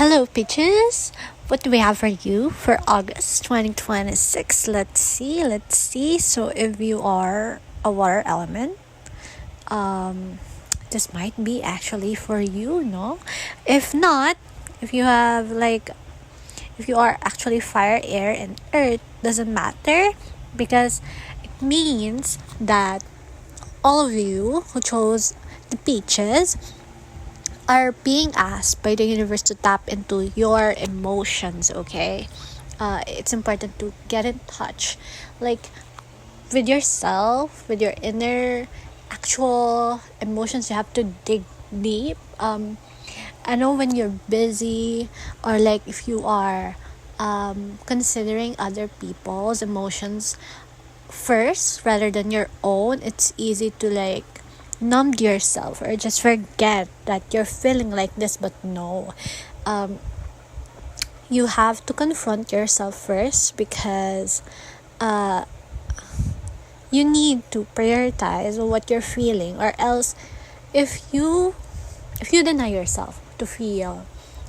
Hello, Peaches. What do we have for you for August 2026? Let's see. So, if you are a water element, this might be actually for you, no? If not, if you have if you are actually fire, air, and earth, doesn't matter because it means that all of you who chose the Peaches are being asked by the universe to tap into your emotions, okay? It's important to get in touch, like with yourself, with your inner actual emotions. You have to dig deep. I know when you're busy, or like if you are considering other people's emotions first rather than your own, it's easy to numb yourself or just forget that you're feeling like this. But no, um, you have to confront yourself first because uh, you need to prioritize what you're feeling, or else if you deny yourself to feel,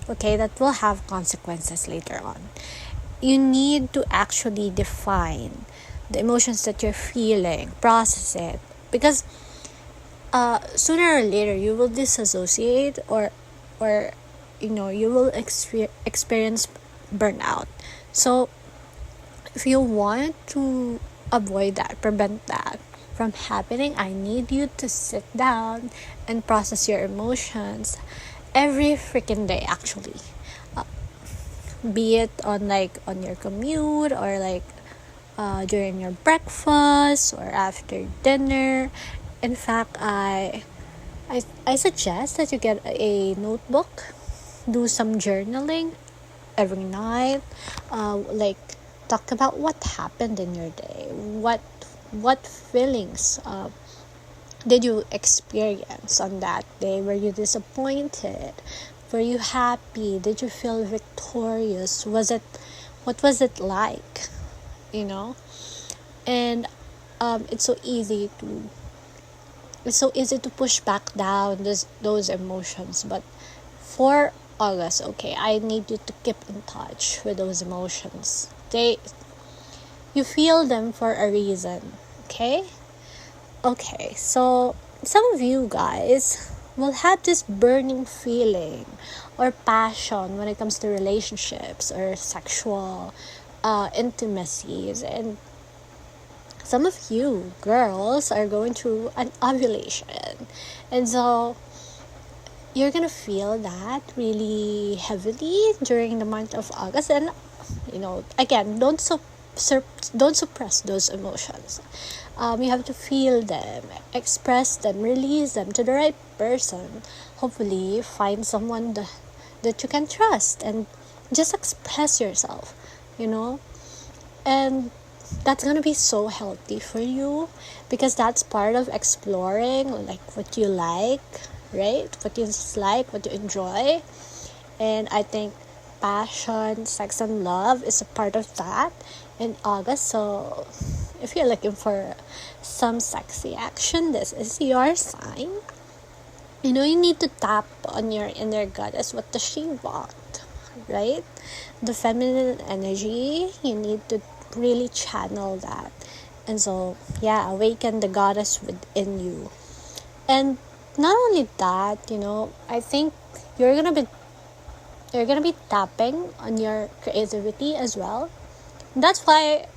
okay, that will have consequences later on. You need to actually define the emotions that you're feeling, process it, because sooner or later you will disassociate, or you will experience burnout. So if you want to avoid that, prevent that from happening, I need you to sit down and process your emotions every freaking day, actually. uh, be it on your commute, or during your breakfast or after dinner. In fact, I suggest that you get a notebook, do some journaling every night. Like, talk about what happened in your day. What feelings did you experience on that day? Were you disappointed? Were you happy? Did you feel victorious? What was it like? You know, and it's so easy to push back down those emotions. But for August, okay, I need you to keep in touch with those emotions. You feel them for a reason, okay? Okay, so some of you guys will have this burning feeling or passion when it comes to relationships or sexual intimacies, and some of you girls are going through an ovulation, and so you're gonna feel that really heavily during the month of August. And again, don't suppress those emotions. You have to feel them, express them, release them to the right person. Hopefully find someone that you can trust, and just express yourself, and that's gonna be so healthy for you, because that's part of exploring, like what you like, right? What you dislike, what you enjoy. And I think passion, sex, and love is a part of that in August. So if you're looking for some sexy action, this is your sign. You need to tap on your inner goddess. What does she want, right? The feminine energy, you need to really channel that. And so, yeah, awaken the goddess within you. And not only that, I think you're gonna be tapping on your creativity as well. That's why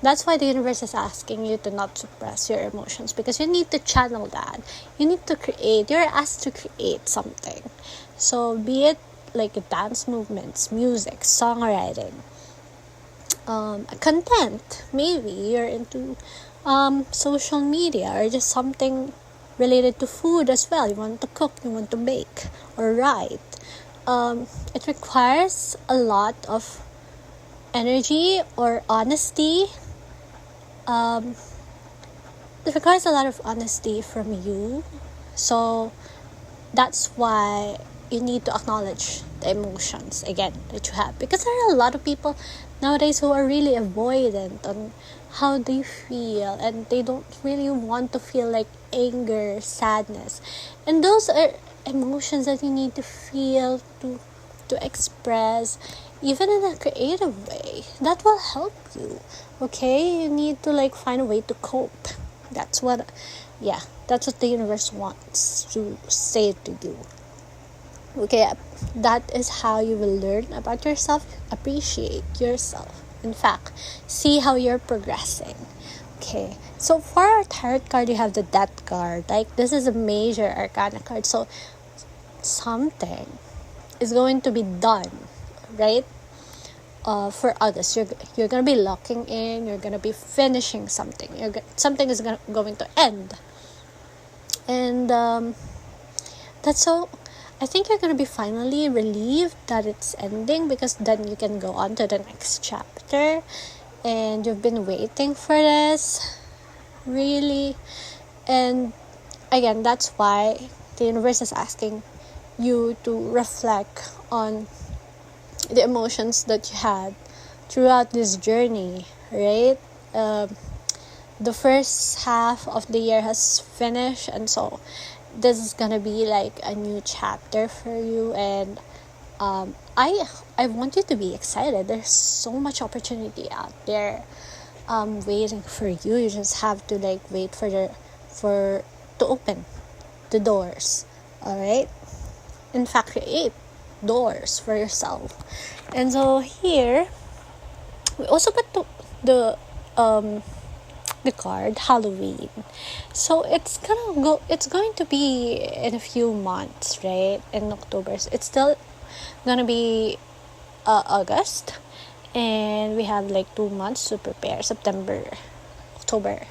the universe is asking you to not suppress your emotions, because you need to channel that. You need to create. You're asked to create something. So be it like dance movements, music, songwriting, content. Maybe you're into social media, or just something related to food as well. You want to cook, you want to bake or write. It requires a lot of energy or honesty. It requires a lot of honesty from you. So that's why you need to acknowledge the emotions again that you have, because there are a lot of people nowadays who are really avoidant on how they feel, and they don't really want to feel like anger, sadness, and those are emotions that you need to feel to to express, even in a creative way. That will help you. Okay, you need to like find a way to cope. That's what, yeah, that's what the universe wants to say to you. Okay, that is how you will learn about yourself, appreciate yourself. In fact, see how you're progressing. Okay, so for our tarot card, you have the Death card. Like, this is a major arcana card. So, something is going to be done, right? For others, you're gonna be locking in. You're gonna be finishing something. Something is going to end, and that's so. I think you're gonna be finally relieved that it's ending, because then you can go on to the next chapter, and you've been waiting for this, really. And again, that's why the universe is asking you to reflect on the emotions that you had throughout this journey, right? The first half of the year has finished, and so this is gonna be like a new chapter for you. And I want you to be excited. There's so much opportunity out there waiting for you. You just have to like wait for to open the doors. All right, in fact, create doors for yourself. And so here we also put the card Halloween. So it's going to be in a few months, right? In October. It's still gonna be August, and we have like 2 months to prepare. September, October.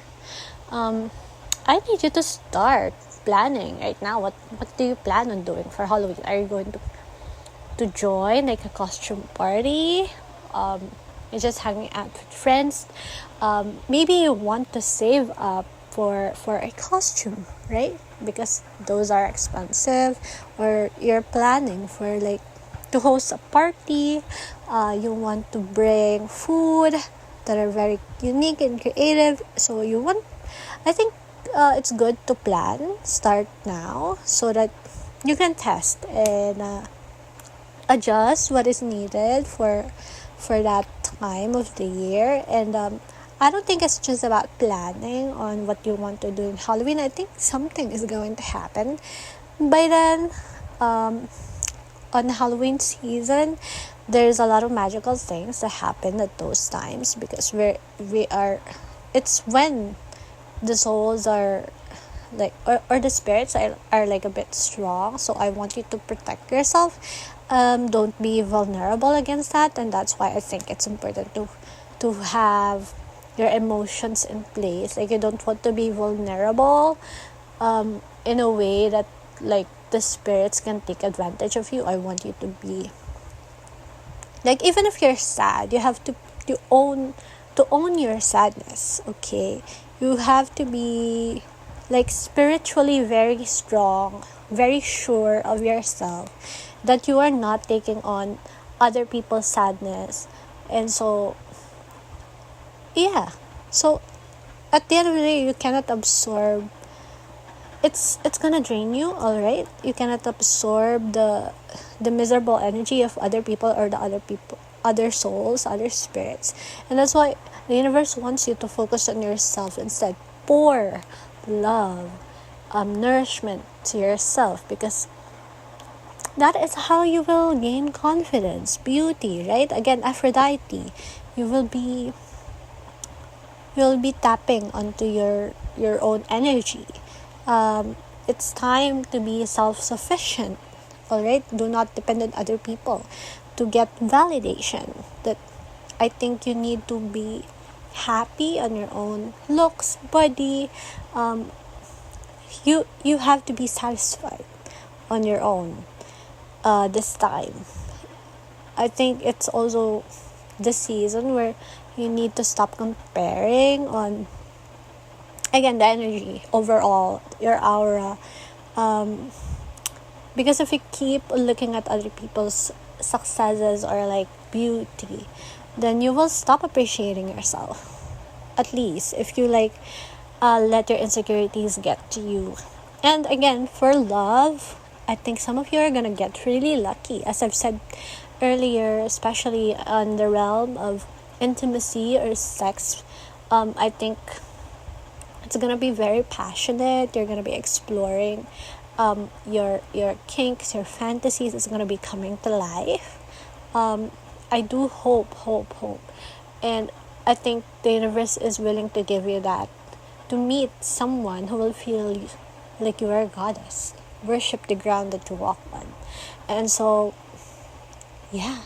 I need you to start planning right now. What do you plan on doing for Halloween? Are you going to join like a costume party? You're just hanging out with friends. Maybe you want to save up for a costume, right? Because those are expensive. Or you're planning for like to host a party. You want to bring food that are very unique and creative. So I think it's good to start now, so that you can test and adjust what is needed for that time of the year. And I don't think it's just about planning on what you want to do in Halloween. I think something is going to happen by then. On Halloween season, there's a lot of magical things that happen at those times, because it's when the souls are like, or the spirits are like a bit strong. So I want you to protect yourself. Don't be vulnerable against that. And that's why I think it's important to have your emotions in place. Like, you don't want to be vulnerable in a way that like the spirits can take advantage of you. I want you to be like, even if you're sad, you have to own your sadness. Okay, you have to be like spiritually very strong, very sure of yourself, that you are not taking on other people's sadness. And so yeah, so at the end of the day, you cannot absorb, it's gonna drain you. All right, you cannot absorb the miserable energy of other people, or other souls, other spirits. And that's why the universe wants you to focus on yourself instead. Pour love, nourishment to yourself, because that is how you will gain confidence, beauty, right? Again, Aphrodite, you will be tapping onto your own energy. It's time to be self-sufficient. All right, do not depend on other people to get validation. That I think you need to be happy on your own looks, body. You have to be satisfied on your own this time. I think it's also the season where you need to stop comparing on, again, the energy overall, your aura. Because if you keep looking at other people's successes or like beauty, then you will stop appreciating yourself. At least if you let your insecurities get to you. And again, for love, I think some of you are gonna get really lucky, as I've said earlier, especially on the realm of intimacy or sex. I think it's gonna be very passionate. You're gonna be exploring your kinks, your fantasies is gonna be coming to life. I do hope, and I think the universe is willing to give you that, to meet someone who will feel like you are a goddess, worship the ground that you walk on. And so, yeah,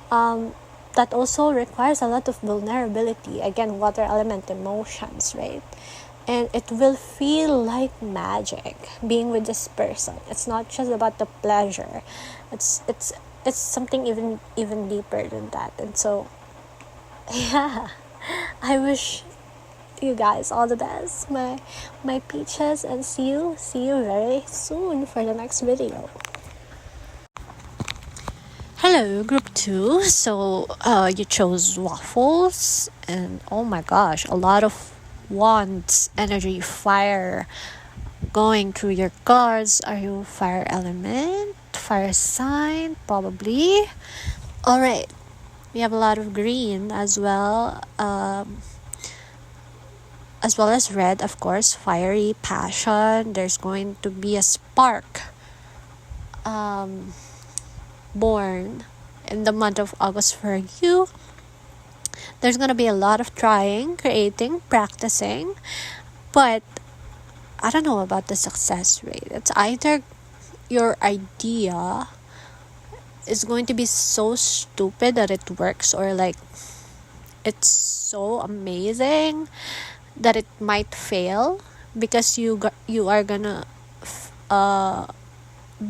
that also requires a lot of vulnerability. Again, water element emotions, right? And it will feel like magic being with this person. It's not just about the pleasure. It's something even deeper than that. And so, yeah, I wish you guys all the best, my peaches, and see you very soon for the next video. Hello, group 2. So, you chose waffles, and oh my gosh, a lot of wands, energy, fire going through your cards. Are you fire element, fire sign? Probably. Alright, we have a lot of green as well, as well as red, of course, fiery passion. There's going to be a spark born in the month of August for you. There's going to be a lot of trying, creating, practicing, but I don't know about the success rate. It's either your idea is going to be so stupid that it works, or like it's so amazing that it might fail, because you are gonna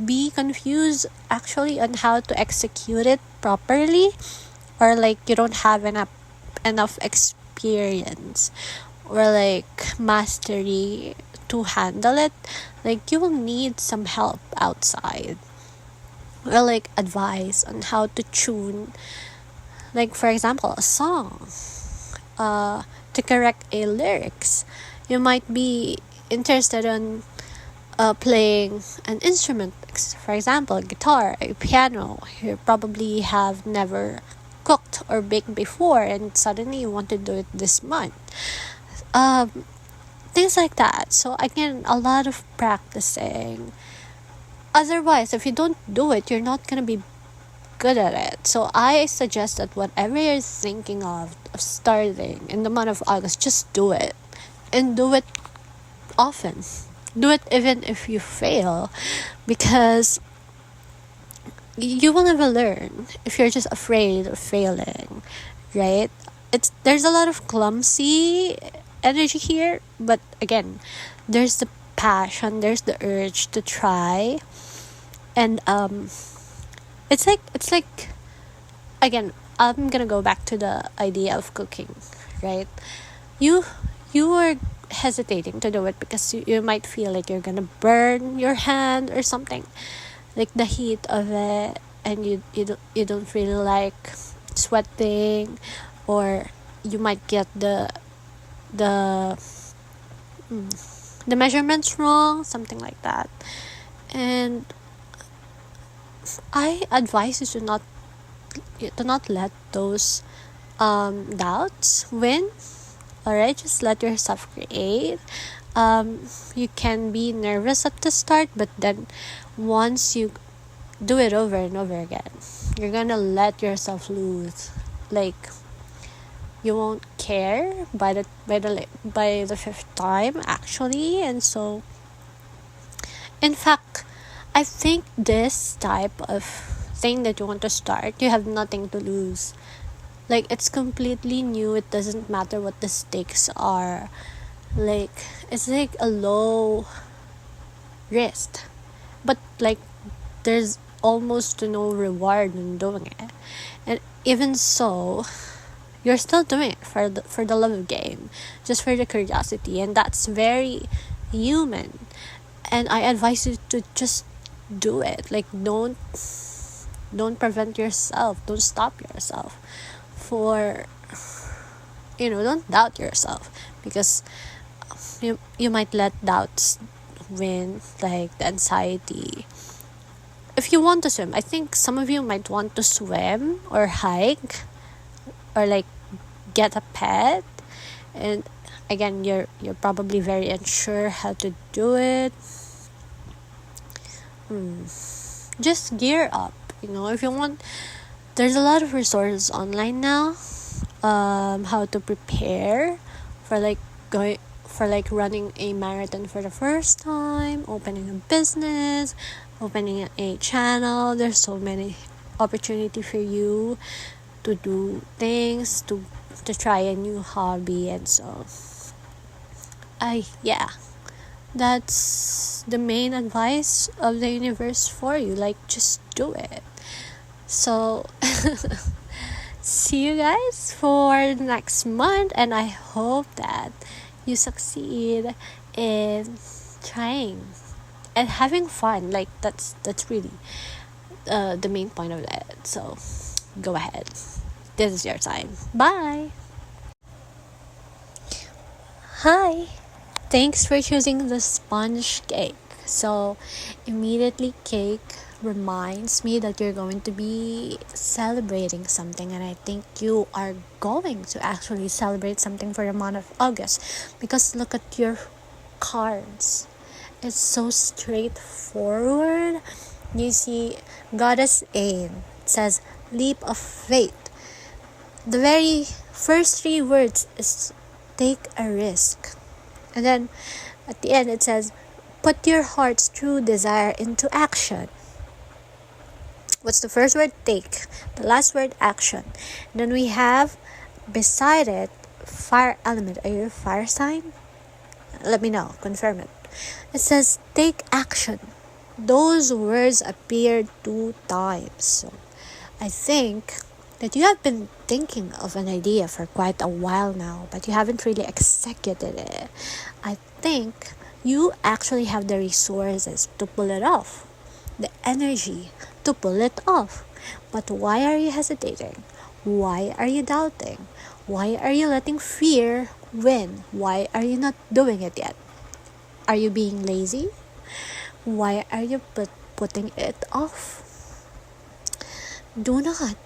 be confused actually on how to execute it properly, or like you don't have enough experience or like mastery to handle it. Like you will need some help outside, or like advice on how to tune, like for example a song, to correct a lyrics. You might be interested in playing an instrument, for example a guitar, a piano. You probably have never cooked or baked before, and suddenly you want to do it this month. Things like that. So again, a lot of practicing. Otherwise, if you don't do it, you're not gonna be good at it. So I suggest that whatever you're thinking of starting in the month of August, just do it, and do it often. Do it even if you fail, because you will never learn if you're just afraid of failing, right? There's a lot of clumsy energy here, but again, there's the passion, there's the urge to try, and it's like again, I'm gonna go back to the idea of cooking, right? You are hesitating to do it because you might feel like you're gonna burn your hand or something, like the heat of it, and you don't really like sweating, or you might get the measurements wrong, something like that. And I advise you to not let those doubts win. Alright, just let yourself create. You can be nervous at the start, but then once you do it over and over again, you're gonna let yourself loose. Like you won't care by the fifth time actually. And so, in fact, I think this type of thing that you want to start, you have nothing to lose. Like it's completely new. It doesn't matter what the stakes are. Like it's like a low risk, but like there's almost no reward in doing it. And even so, you're still doing it for the love of game, just for the curiosity, and that's very human. And I advise you to just do it. Like don't prevent yourself, don't stop yourself for, don't doubt yourself, because you might let doubts win, like the anxiety if you want to swim, I think some of you might want to swim or hike or like get a pet. And again, you're probably very unsure how to do it. Just gear up. If you want, there's a lot of resources online now. How to prepare for like going for like running a marathon for the first time, opening a business, opening a channel. There's so many opportunity for you to do things, to try a new hobby. And so yeah, that's the main advice of the universe for you. Like, just do it. So see you guys for next month, and I hope that you succeed in trying and having fun. Like, that's really the main point of it. So go ahead, this is your time. Bye. Hi, thanks for choosing the sponge cake. So immediately cake reminds me that you're going to be celebrating something, and I think you are going to actually celebrate something for the month of August, because look at your cards. It's so straightforward. You see Goddess Ain, it says leap of faith. The very first three words is take a risk, and then at the end it says put your heart's true desire into action. What's the first word? Take. The last word? Action. And then we have beside it fire element. Are you a fire sign? Let me know. Confirm it. It says take action. Those words appear 2 times. So I think that you have been thinking of an idea for quite a while now, but you haven't really executed it. I think you actually have the resources to pull it off, the energy to pull it off. But why are you hesitating? Why are you doubting? Why are you letting fear win? Why are you not doing it yet? Are you being lazy? Why are you putting it off? Do not.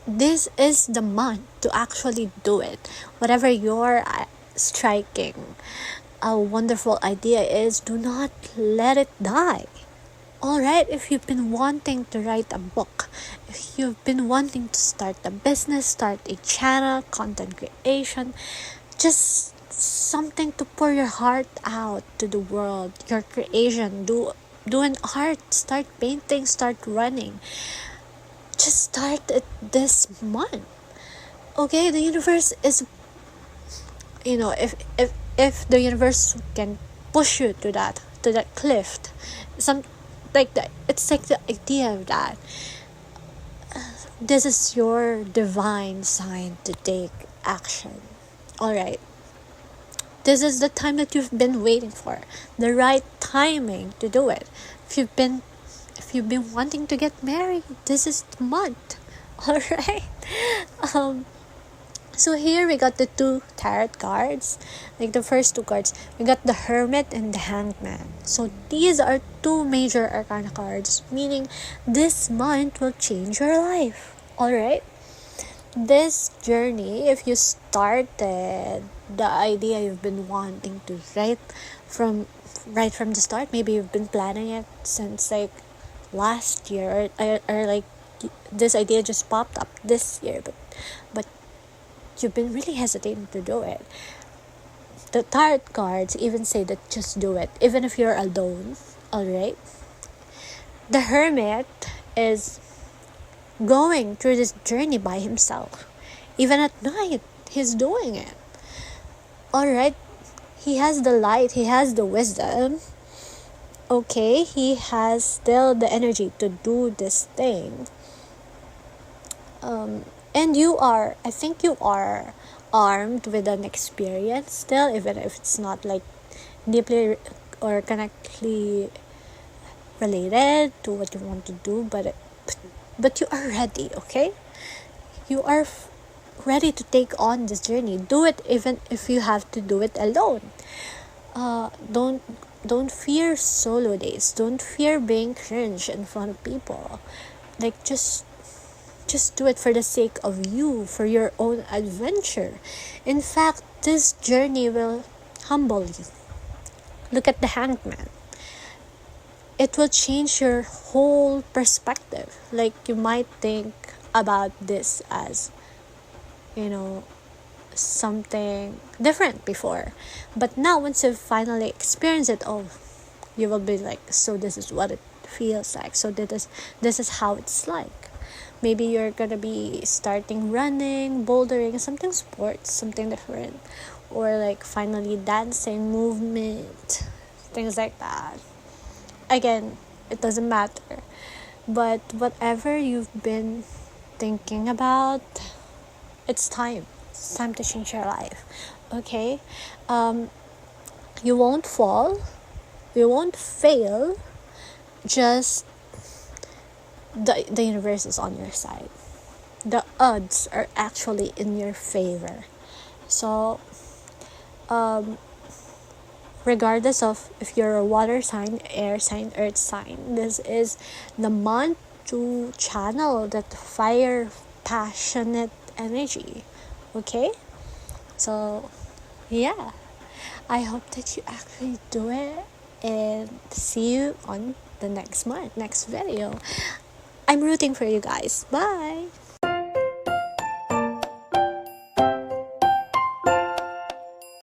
This is the month to actually do it. Whatever you're striking a wonderful idea is, do not let it die. Alright, if you've been wanting to write a book, if you've been wanting to start a business, start a channel, content creation, just something to pour your heart out to the world, your creation, do an art, start painting, start running. Just start it this month. Okay, the universe is, if the universe can push you to that cliff, some like that, it's like the idea of that. This is your divine sign to take action. All right. This is the time that you've been waiting for, the right timing to do it. If you've been wanting to get married, this is the month. All right. So here we got the 2 tarot cards. Like the first 2 cards, we got the Hermit and the Hanged Man. So these are 2 major arcana cards, meaning this month will change your life. Alright? This journey, if you started the idea you've been wanting to write from the start, maybe you've been planning it since like last year, or like this idea just popped up this year, but you've been really hesitating to do it. The tarot cards even say that just do it, even if you're alone. Alright? The Hermit is going through this journey by himself. Even at night, he's doing it. Alright? He has the light, he has the wisdom. Okay, he has still the energy to do this thing. And I think you are armed with an experience still, even if it's not like deeply or connectly related to what you want to do, but you are ready. Okay, you are ready to take on this journey. Do it even if you have to do it alone. Don't don't fear solo days. Don't fear being cringe in front of people. Like, just do it for the sake of you, for your own adventure. In fact, this journey will humble you. Look at the hangman. It will change your whole perspective. Like, you might think about this as, you know, something different before. But now, once you finally experience it, oh, you will be like, so this is what it feels like. So this is how it's like. Maybe you're gonna be starting running, bouldering, something sports, something different, or like finally dancing, movement, things like that. Again, it doesn't matter. But whatever you've been thinking about, it's time. It's time to change your life. Okay? You won't fall. You won't fail. Just the universe is on your side. The odds are actually in your favor. So, regardless of if you're a water sign, air sign, earth sign, this is the month to channel that fire, passionate energy. Okay? So, yeah. I hope that you actually do it, and see you on the next month, next video. I'm rooting for you guys. Bye.